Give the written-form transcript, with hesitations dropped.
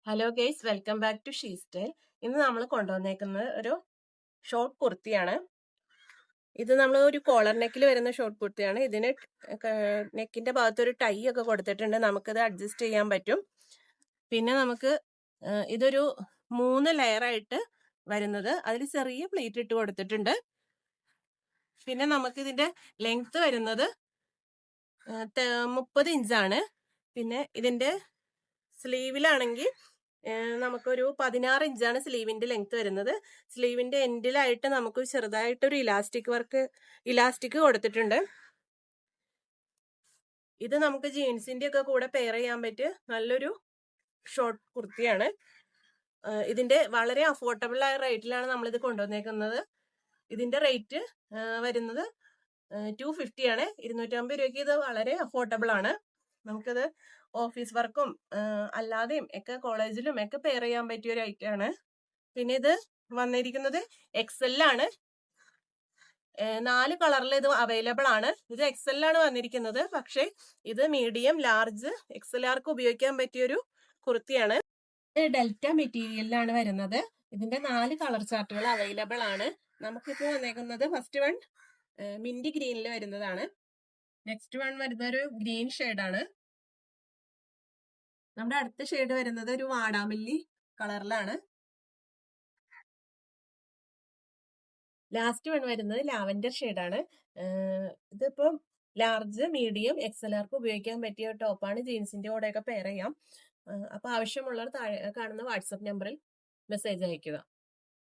Hello guys, welcome back to she style. ഇന്ന് നമ്മൾ കൊണ്ടുവന്നേക്കുന്നത് ഒരു ഷോർട്ട് കുർത്തിയാണ്. ഇത് നമ്മൾ ഒരു കോളർ നെക്കിൽ വരുന്ന ഷോർട്ട് കുർത്തിയാണ്. ഇതിന് നെക്കിന്റെ ഭാഗത്ത് ഒരു ടൈ ഒക്കെ കൊടുത്തിട്ടുണ്ട്. നമുക്കിത് അഡ്ജസ്റ്റ് ചെയ്യാൻ പറ്റും. പിന്നെ നമുക്ക് ഇതൊരു 3 ലെയറായിട്ട് വരുന്നത്. അതിൽ ചെറിയ പ്ലീറ്റ് ഇട്ട് കൊടുത്തിട്ടുണ്ട്. പിന്നെ നമുക്ക് ഇതിന്റെ ലെങ്ത് വരുന്നത് 30 ഇഞ്ചാണ്. പിന്നെ ഇതിന്റെ സ്ലീവിലാണെങ്കിൽ നമുക്കൊരു 16 ഇഞ്ചാണ് സ്ലീവിന്റെ ലെങ്ത് വരുന്നത്. സ്ലീവിന്റെ എൻഡിലായിട്ട് നമുക്ക് ചെറുതായിട്ടൊരു ഇലാസ്റ്റിക് കൊടുത്തിട്ടുണ്ട്. ഇത് നമുക്ക് ജീൻസിന്റെ ഒക്കെ കൂടെ പെയർ ചെയ്യാൻ പറ്റിയ നല്ലൊരു ഷോർട്ട് കുർത്തിയാണ്. ഇതിന്റെ വളരെ അഫോർഡബിൾ ആയ റേറ്റിലാണ് നമ്മളിത് കൊണ്ടുവന്നേക്കുന്നത്. ഇതിന്റെ റേറ്റ് വരുന്നത് 250 ആണ്. 250 രൂപയ്ക്ക് ഇത് വളരെ അഫോർഡബിൾ ആണ്. നമുക്കത് ഓഫീസ് വർക്കും അല്ലാതെയും ഒക്കെ കോളേജിലും ഒക്കെ പെയർ ചെയ്യാൻ പറ്റിയ ഒരു ഐറ്റം ആണ്. പിന്നെ ഇത് വന്നിരിക്കുന്നത് എക്സെല്ലാണ്. 4 കളറിൽ ഇത് അവൈലബിൾ ആണ്. ഇത് എക്സെല്ലാണ് വന്നിരിക്കുന്നത്. പക്ഷെ ഇത് മീഡിയം, ലാർജ്, എക്സെല്ലാർക്ക് ഉപയോഗിക്കാൻ പറ്റിയൊരു കുർത്തിയാണ്. ഇത് ഡെൽറ്റ മെറ്റീരിയലിലാണ് വരുന്നത്. ഇതിന്റെ 4 കളർ ചാർട്ടുകൾ അവൈലബിൾ ആണ്. നമുക്കിപ്പോൾ വന്നേക്കുന്നത് ഫസ്റ്റ് വൺ മിന്റി ഗ്രീനിൽ വരുന്നതാണ്. നെക്സ്റ്റ് വൺ വരുന്ന ഒരു ഗ്രീൻ ഷെയ്ഡാണ്. നമ്മുടെ അടുത്ത ഷെയ്ഡ് വരുന്നത് ഒരു വാടാമല്ലി കളറിലാണ്. ലാസ്റ്റ് വൺ വരുന്നത് ലാവൻഡർ ഷെയ്ഡാണ്. ഇതിപ്പം ലാർജ്, മീഡിയം, എക്സലാർക്ക് ഉപയോഗിക്കാൻ പറ്റിയ ടോപ്പാണ്. ജീൻസിന്റെ കൂടെയൊക്കെ പെയർ ചെയ്യാം. അപ്പൊ ആവശ്യമുള്ളവർ താഴെ കാണുന്ന വാട്സപ്പ് നമ്പറിൽ മെസ്സേജ് അയയ്ക്കുക.